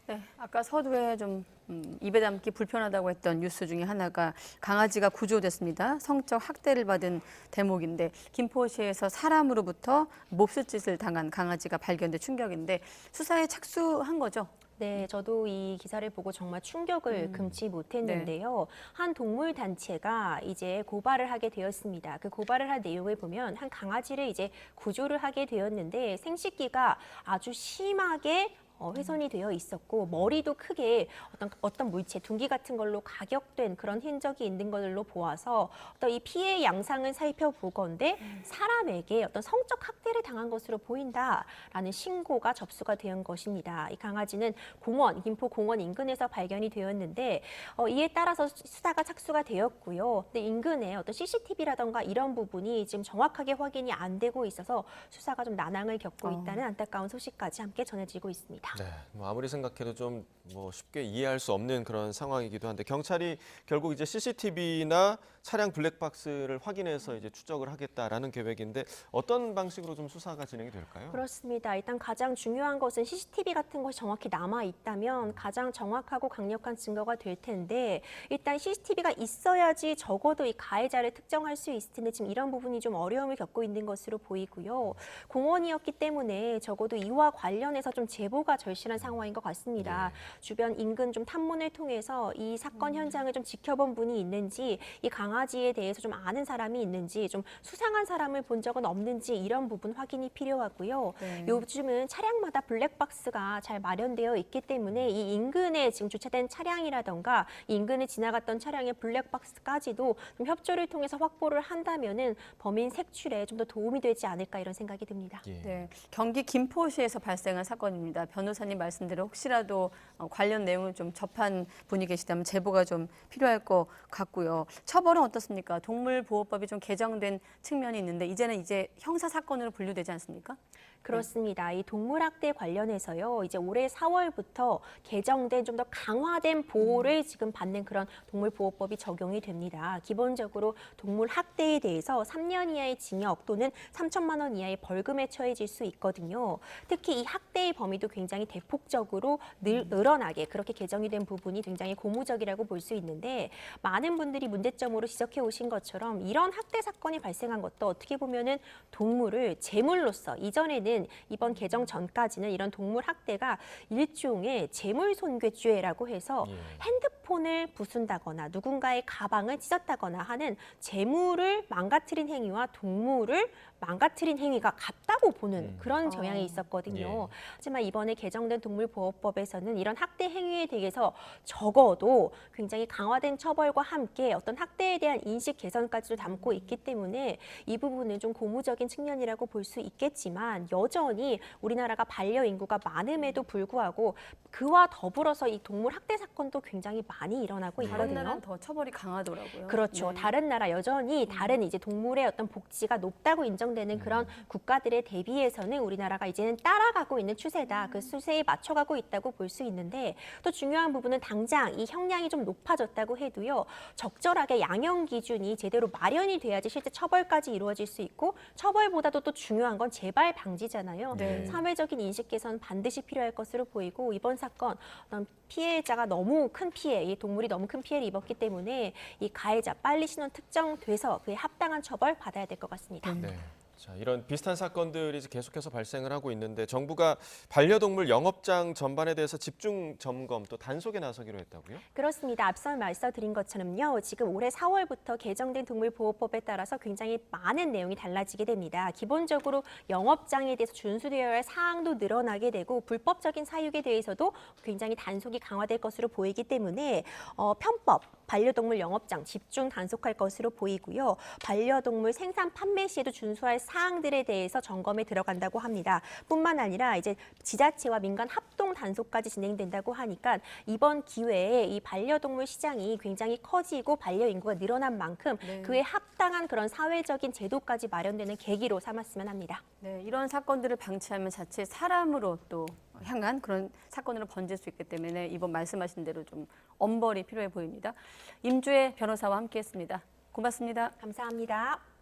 네, 아까 서두에 좀 입에 담기 불편하다고 했던 뉴스 중에 하나가 강아지가 구조됐습니다. 성적 학대를 받은 대목인데 김포시에서 사람으로부터 몹쓸짓을 당한 강아지가 발견돼 충격인데 수사에 착수한 거죠? 네, 저도 이 기사를 보고 정말 충격을 금치 못했는데요. 한 동물 단체가 이제 고발을 하게 되었습니다. 그 고발을 한 내용을 보면 한 강아지를 이제 구조를 하게 되었는데 생식기가 아주 심하게 훼손이 되어 있었고 머리도 크게 어떤 물체, 둔기 같은 걸로 가격된 그런 흔적이 있는 걸로 보아서 어떤 이 피해 양상을 살펴보건대 사람에게 어떤 성적 학대를 당한 것으로 보인다라는 신고가 접수가 된 것입니다. 이 강아지는 공원, 김포 공원 인근에서 발견이 되었는데 이에 따라서 수사가 착수가 되었고요. 근데 인근에 어떤 CCTV라던가 이런 부분이 지금 정확하게 확인이 안 되고 있어서 수사가 좀 난항을 겪고 있다는 안타까운 소식까지 함께 전해지고 있습니다. 네, 뭐 아무리 생각해도 좀 쉽게 이해할 수 없는 그런 상황이기도 한데 경찰이 결국 이제 CCTV나 차량 블랙박스를 확인해서 이제 추적을 하겠다라는 계획인데 어떤 방식으로 좀 수사가 진행이 될까요? 그렇습니다. 일단 가장 중요한 것은 CCTV 같은 것이 정확히 남아 있다면 가장 정확하고 강력한 증거가 될 텐데 일단 CCTV가 있어야지 적어도 이 가해자를 특정할 수 있을 텐데 지금 이런 부분이 좀 어려움을 겪고 있는 것으로 보이고요. 공원이었기 때문에 적어도 이와 관련해서 좀 제보가 절실한 상황인 것 같습니다. 주변 인근 좀 탐문을 통해서 이 사건 현장을 좀 지켜본 분이 있는지 이 강아지에 대해서 좀 아는 사람이 있는지 좀 수상한 사람을 본 적은 없는지 이런 부분 확인이 필요하고요. 요즘은 차량마다 블랙박스가 잘 마련되어 있기 때문에 이 인근에 지금 주차된 차량이라던가 인근을 지나갔던 차량의 블랙박스까지도 좀 협조를 통해서 확보를 한다면은 범인 색출에 좀 더 도움이 되지 않을까 이런 생각이 듭니다. 네, 경기 김포시에서 발생한 사건입니다. 변호사님 말씀대로 혹시라도 관련 내용을 좀 접한 분이 계시다면 제보가 좀 필요할 것 같고요. 처벌은 어떻습니까? 동물보호법이 좀 개정된 측면이 있는데 이제는 형사 사건으로 분류되지 않습니까? 그렇습니다. 이 동물학대 관련해서요. 이제 올해 4월부터 개정된 좀 더 강화된 보호를 지금 받는 그런 동물보호법이 적용이 됩니다. 기본적으로 동물학대에 대해서 3년 이하의 징역 또는 3천만 원 이하의 벌금에 처해질 수 있거든요. 특히 이 학대의 범위도 굉장히 대폭적으로 늘어나게 그렇게 개정이 된 부분이 굉장히 고무적이라고 볼 수 있는데 많은 분들이 문제점으로 지적해 오신 것처럼 이런 학대 사건이 발생한 것도 어떻게 보면은 동물을 제물로서 이전에는 이번 개정 전까지는 이런 동물 학대가 일종의 재물손괴죄라고 해서 핸드폰을 부순다거나 누군가의 가방을 찢었다거나 하는 재물을 망가뜨린 행위와 동물을 망가뜨린 행위가 같다고 보는 그런 경향이 있었거든요. 하지만 이번에 개정된 동물보호법에서는 이런 학대 행위에 대해서 적어도 굉장히 강화된 처벌과 함께 어떤 학대에 대한 인식 개선까지도 담고 있기 때문에 이 부분은 좀 고무적인 측면이라고 볼 수 있겠지만 여전히 우리나라가 반려인구가 많음에도 불구하고 그와 더불어서 이 동물 학대 사건도 굉장히 많이 일어나고 있거든요. 다른 나라는 더 처벌이 강하더라고요. 그렇죠. 다른 나라 여전히 다른 이제 동물의 어떤 복지가 높다고 인정되는 그런 국가들에 대비해서는 우리나라가 이제는 따라가고 있는 추세다. 그 추세에 맞춰가고 있다고 볼 수 있는데 또 중요한 부분은 당장 이 형량이 좀 높아졌다고 해도요. 적절하게 양형 기준이 제대로 마련이 돼야지 실제 처벌까지 이루어질 수 있고 처벌보다도 또 중요한 건 재발 방지잖아요. 사회적인 인식 개선 반드시 필요할 것으로 보이고 이번 사건 어떤 피해자가 너무 큰 피해, 이 동물이 너무 큰 피해를 입었기 때문에 이 가해자 빨리 신원 특정돼서 그에 합당한 처벌 받아야 될 것 같습니다. 네. 자, 이런 비슷한 사건들이 계속해서 발생을 하고 있는데 정부가 반려동물 영업장 전반에 대해서 집중 점검 또 단속에 나서기로 했다고요? 그렇습니다. 앞서 말씀드린 것처럼요. 지금 올해 4월부터 개정된 동물보호법에 따라서 굉장히 많은 내용이 달라지게 됩니다. 기본적으로 영업장에 대해서 준수되어야 할 사항도 늘어나게 되고 불법적인 사육에 대해서도 굉장히 단속이 강화될 것으로 보이기 때문에 편법, 반려동물 영업장 집중 단속할 것으로 보이고요. 반려동물 생산 판매 시에도 준수할 사항들에 대해서 점검에 들어간다고 합니다. 뿐만 아니라 이제 지자체와 민간 합동 단속까지 진행된다고 하니까 이번 기회에 이 반려동물 시장이 굉장히 커지고 반려 인구가 늘어난 만큼 그에 합당한 그런 사회적인 제도까지 마련되는 계기로 삼았으면 합니다. 네, 이런 사건들을 방치하면 자칫 사람으로 또 향한 그런 사건으로 번질 수 있기 때문에 이번 말씀하신 대로 좀 엄벌이 필요해 보입니다. 임주혜 변호사와 함께했습니다. 고맙습니다. 감사합니다.